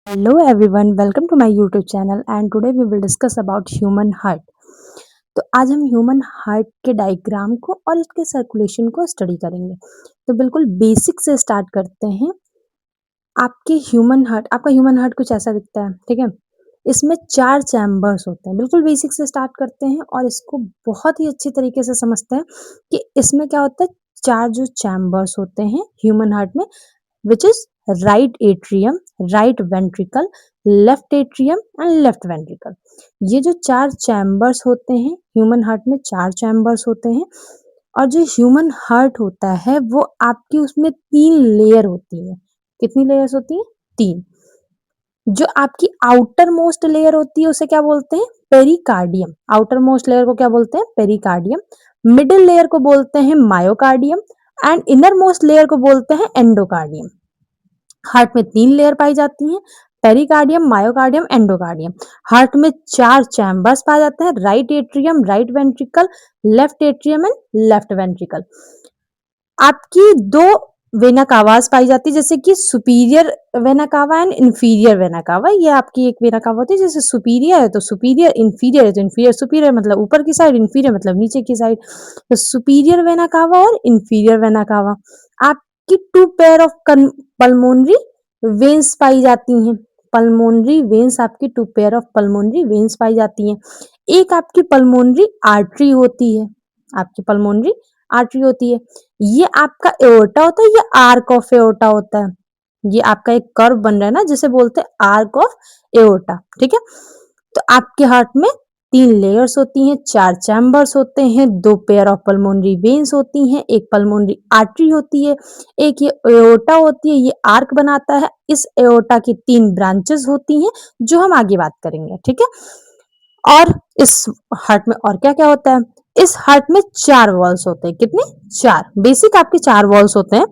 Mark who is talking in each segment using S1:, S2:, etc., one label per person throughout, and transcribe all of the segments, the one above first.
S1: Hello everyone, welcome to my YouTube channel and today we will discuss about human heart. तो आज हम human heart के diagram को और इसके सर्कुलेशन को स्टडी करेंगे। तो बिल्कुल बेसिक से स्टार्ट करते हैं। आपका ह्यूमन हार्ट कुछ ऐसा दिखता है, ठीक है? इसमें 4 चैम्बर्स होते हैं। बिल्कुल बेसिक से स्टार्ट करते हैं और इसको बहुत ही अच्छी तरीके से समझते हैं कि इसमें क्या होता है। 4 जो चैम्बर्स होते हैं ह्यूमन हार्ट में, which is right atrium, right ventricle, left atrium and left ventricle। ये जो 4 चैम्बर्स होते हैं ह्यूमन हार्ट में, 4 चैम्बर्स होते हैं। और जो ह्यूमन हार्ट होता है वो आपकी उसमें 3 लेयर होती है। कितनी लेयर्स होती है? 3। जो आपकी आउटर मोस्ट लेयर होती है उसे क्या बोलते हैं? पेरिकार्डियम। आउटर मोस्ट लेयर को क्या बोलते हैं? पेरिकार्डियम। मिडिल लेयर को बोलते हैं myocardium and inner most layer को बोलते हैं एंडोकार्डियम। हार्ट में 3 लेयर पाई जाती हैं, पेरिकार्डियम, मायोकार्डियम, एंडोकार्डियम। हार्ट में 4 चैम्बर्स पाए जाते हैं, right atrium, right ventricle, left atrium and left ventricle. आपकी 2 वेना कावास पाई जाती है, जैसे कि superior vena cava and inferior vena cava. ये आपकी एक वेना कावा होती है, जैसे सुपीरियर है तो सुपीरियर, इंफीरियर है तो इंफीरियर। सुपीरियर मतलब ऊपर की साइड, इंफीरियर मतलब नीचे की साइड। तो सुपीरियर वेना कावा और इंफीरियर वेना कावा। आपकी 2 पेयर ऑफ पल्मोनरी वेन्स पाई जाती हैं। पल्मोनरी वेन्स, आपकी 2 पेयर ऑफ पल्मोनरी वेन्स पाई जाती हैं। एक आपकी पल्मोनरी आर्टरी होती है, आपकी पल्मोनरी आर्टरी होती है। ये आपका एओर्टा होता है, ये आर्क ऑफ एओर्टा होता है। ये आपका एक कर्व बन रहा है ना, जिसे बोलते हैं आर्क ऑफ एओर्टा, ठीक है? तो आपके हार्ट में 3 लेयर्स होती हैं, 4 चैम्बर्स होते हैं, 2 पेयर ऑफ पल्मोनरी वेन्स होती हैं, एक पल्मोनरी आर्टरी होती है, एक ये एओर्टा होती है, ये आर्क बनाता है। इस एओर्टा की 3 ब्रांचेस होती हैं जो हम आगे बात करेंगे, ठीक है? और इस हार्ट में और क्या क्या होता है? इस हार्ट में 4 वॉल्स होते हैं। कितने? 4। बेसिक आपके 4 वॉल्स होते हैं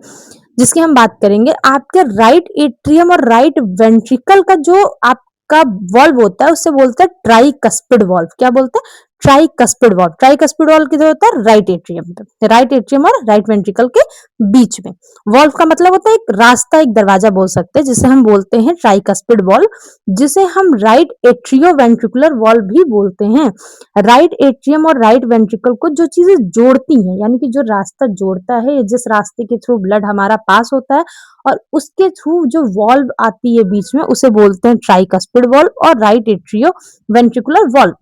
S1: जिसकी हम बात करेंगे। आपके राइट एट्रियम और राइट वेंट्रिकल का जो आपका वॉल्व होता है उसे बोलते हैं ट्राइकस्पिड वॉल्व। क्या बोलते हैं? Tricuspid valve. ट्राइकस्पिड वॉल्व किधर होता है? राइट एट्रियम पे। राइट एट्रियम और राइट वेंट्रिकल के बीच में। वॉल्व का मतलब होता है एक रास्ता, एक दरवाजा बोल सकते हैं, जिसे हम बोलते हैं ट्राइकस्पिड वॉल्व, जिसे हम राइट एट्रियो वेंट्रिकुलर वॉल्व भी बोलते हैं। राइट एट्रियम और राइट वेंट्रिकल को जो चीजें जोड़ती हैं, यानी कि जो रास्ता जोड़ता है, जिस रास्ते के थ्रू ब्लड हमारा पास होता है और उसके थ्रू जो वॉल्व आती है बीच में, उसे बोलते हैं ट्राइकस्पिड वॉल्व और राइट एट्रियो वेंट्रिकुलर वॉल्व।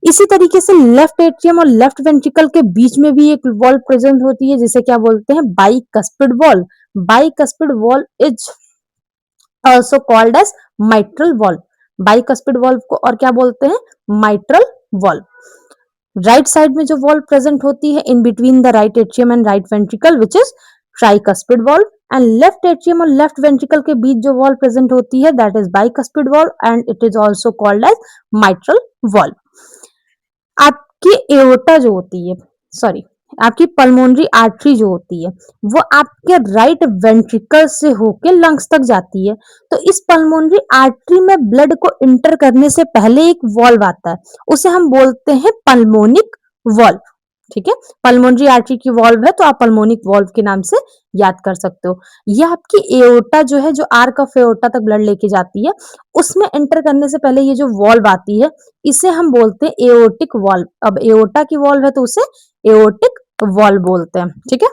S1: इसी तरीके से लेफ्ट एट्रियम और लेफ्ट वेंट्रिकल के बीच में भी एक वॉल्व प्रेजेंट होती है, जिसे क्या बोलते हैं? Bicuspid valve. Bicuspid valve is also called as mitral valve। Bicuspid valve को और क्या बोलते हैं? Mitral valve. राइट साइड में जो वॉल्व प्रेजेंट होती है in between the right atrium and right ventricle, which is tricuspid valve. And left atrium और लेफ्ट वेंट्रिकल के बीच जो वॉल्व प्रेजेंट होती है, that is bicuspid valve and it is also called as mitral valve. आपकी aorta जो होती है, सॉरी, आपकी पल्मोनरी आर्टरी जो होती है, वो आपके राइट वेंट्रिकल से होके लंग्स तक जाती है। तो इस पल्मोनरी आर्टरी में ब्लड को इंटर करने से पहले एक वॉल्व आता है, उसे हम बोलते हैं पल्मोनिक वॉल्व, ठीक है? पल्मोनरी आर्टरी की वॉल्व है तो आप पल्मोनिक वॉल्व के नाम से याद कर सकते हो। यह आपकी एओर्टा जो है, जो आर्क ऑफ एओर्टा तक ब्लड लेके जाती है, उसमें एंटर करने से पहले ये जो वॉल्व आती है, इसे हम बोलते हैं एओर्टिक वॉल्व। अब एओर्टा की वॉल्व है तो उसे एओर्टिक वॉल्व बोलते हैं, ठीक है?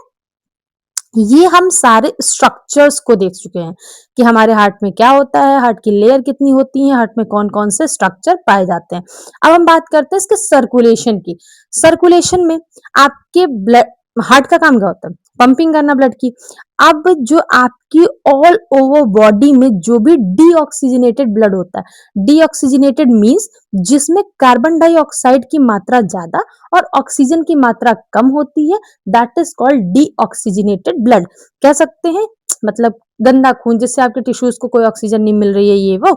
S1: ये हम सारे स्ट्रक्चर्स को देख चुके हैं कि हमारे हार्ट में क्या होता है, हार्ट की लेयर कितनी होती है, हार्ट में कौन कौन से स्ट्रक्चर पाए जाते हैं। अब हम बात करते हैं इसके सर्कुलेशन की। सर्कुलेशन में आपके ब्लड, हार्ट का काम क्या होता है? पंपिंग करना ब्लड की। अब जो आपकी ऑल ओवर बॉडी में जो भी डीऑक्सीजनेटेड ब्लड होता है, डीऑक्सीजनेटेड मींस जिसमें कार्बन डाइऑक्साइड की मात्रा ज्यादा और ऑक्सीजन की मात्रा कम होती है, that is called deoxygenated blood. कह सकते हैं मतलब गंदा खून, जिससे आपके टिश्यूज को कोई ऑक्सीजन नहीं मिल रही है, ये वो।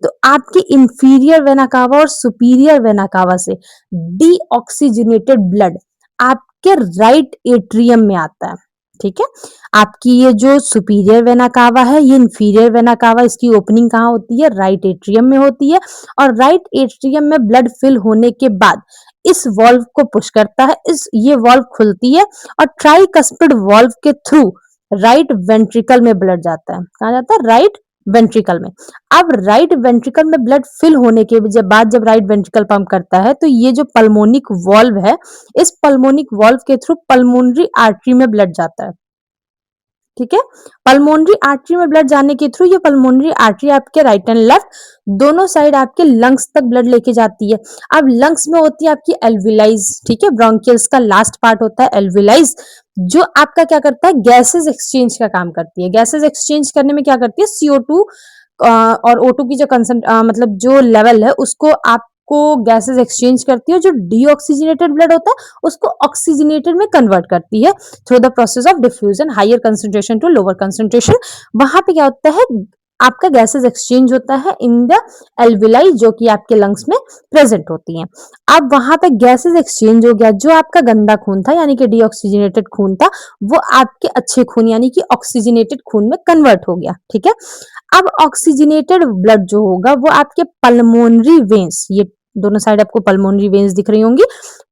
S1: तो आपकी इंफीरियर वेना कावा और सुपीरियर वेना कावा से डीऑक्सीजनेटेड ब्लड आपके राइट एट्रियम में आता है, ठीक है? आपकी ये जो सुपीरियर वेना कावा है, ये इंफीरियर वेना कावा, इसकी ओपनिंग कहाँ होती है? राइट एट्रियम में होती है। और राइट एट्रियम में ब्लड फिल होने के बाद इस वॉल्व को पुश करता है, ये वॉल्व खुलती है और ट्राइकस्पिड वॉल्व के थ्रू राइट वेंट्रिकल में ब्लड जाता है। कहाँ जाता है? राइट वेंट्रिकल में। अब राइट वेंट्रिकल में ब्लड फिल होने के बाद जब राइट वेंट्रिकल पंप करता है तो ये जो पल्मोनिक वॉल्व है, इस पल्मोनिक वॉल्व के थ्रू पल्मोनरी आर्टरी में ब्लड जाता है। ठीक है, पल्मोनरी आर्टरी में ब्लड जाने के थ्रू ये पल्मोनरी आर्टरी आपके राइट एंड लेफ्ट दोनों साइड आपके लंग्स तक ब्लड लेके जाती है। अब लंग्स में होती है आपकी एल्विलाइज, ठीक है, ब्रोंकियल्स का लास्ट पार्ट होता है एल्विलाइज, जो आपका क्या करता है, गैसेस एक्सचेंज का काम करती है। गैसेस एक्सचेंज करने में क्या करती है, CO2 और O2 की जो मतलब जो लेवल है उसको आपको गैसेस एक्सचेंज करती है, जो डीऑक्सीजनेटेड ब्लड होता है उसको ऑक्सीजनेटेड में कन्वर्ट करती है through the process of diffusion higher concentration to lower concentration. वहां पे क्या होता है, आपका गैसेस एक्सचेंज होता है इन द एल्विलाई, जो कि आपके लंग्स में प्रेजेंट होती हैं। अब वहां पे गैसेस एक्सचेंज हो गया, जो आपका गंदा खून था यानी कि डीऑक्सीजनेटेड खून था, वो आपके अच्छे खून यानी कि ऑक्सीजनेटेड खून में कन्वर्ट हो गया। ठीक है, अब ऑक्सीजनेटेड ब्लड जो होगा वो आपके पल्मोनरी वेन्स, ये दोनों साइड आपको पल्मोनरी वेन्स दिख रही होंगी,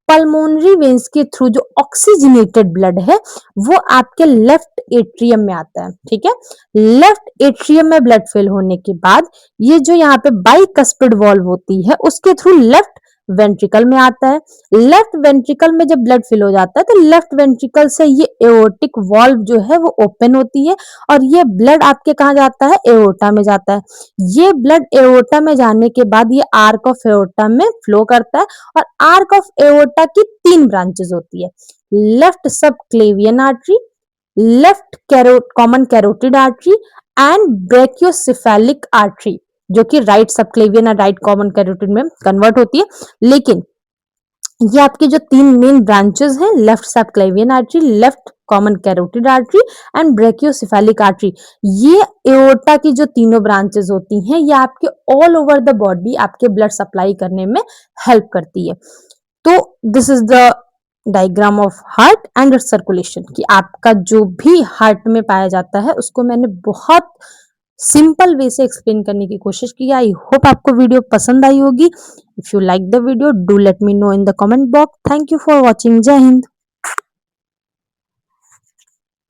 S1: पल्मोनरी वेन्स के थ्रू जो ऑक्सीजनेटेड ब्लड है वो आपके लेफ्ट एट्रियम में आता है। ठीक है, लेफ्ट एट्रियम में ब्लड फिल होने के बाद ये जो यहाँ पे बाइकस्पिड वॉल्व होती है उसके थ्रू लेफ्ट वेंट्रिकल में आता है। लेफ्ट वेंट्रिकल में जब ब्लड फिल हो जाता है तो लेफ्ट वेंट्रिकल से ये एओर्टिक वॉल्व जो है वो ओपन होती है और ये ब्लड आपके कहाँ जाता है, एओर्टा में जाता है। ये ब्लड एओर्टा में जाने के बाद ये आर्क ऑफ एओर्टा में फ्लो करता है और आर्क ऑफ एओर्टा की 3 ब्रांचेस होती है, लेफ्ट सब क्लेवियन artery, left common carotid artery and brachiocephalic artery, जो कि राइट सबक्लेवियन और राइट कॉमन कैरोटिड में कन्वर्ट होती है। लेकिन ये आपकी जो 3 मेन ब्रांचेस हैं, left subclavian artery, left common carotid artery and brachiocephalic artery, ये एओर्टा की जो तीनों ब्रांचेस होती हैं ये आपके ऑल ओवर द बॉडी आपके ब्लड सप्लाई करने में हेल्प करती है। तो this is the diagram of heart and circulation, कि आपका जो भी हार्ट में पाया जाता है उसको मैंने बहुत सिंपल वे से एक्सप्लेन करने की कोशिश की। आई होप आपको वीडियो पसंद आई होगी। If you like the video do let me know in the comment box. Thank you for watching. जय हिंद।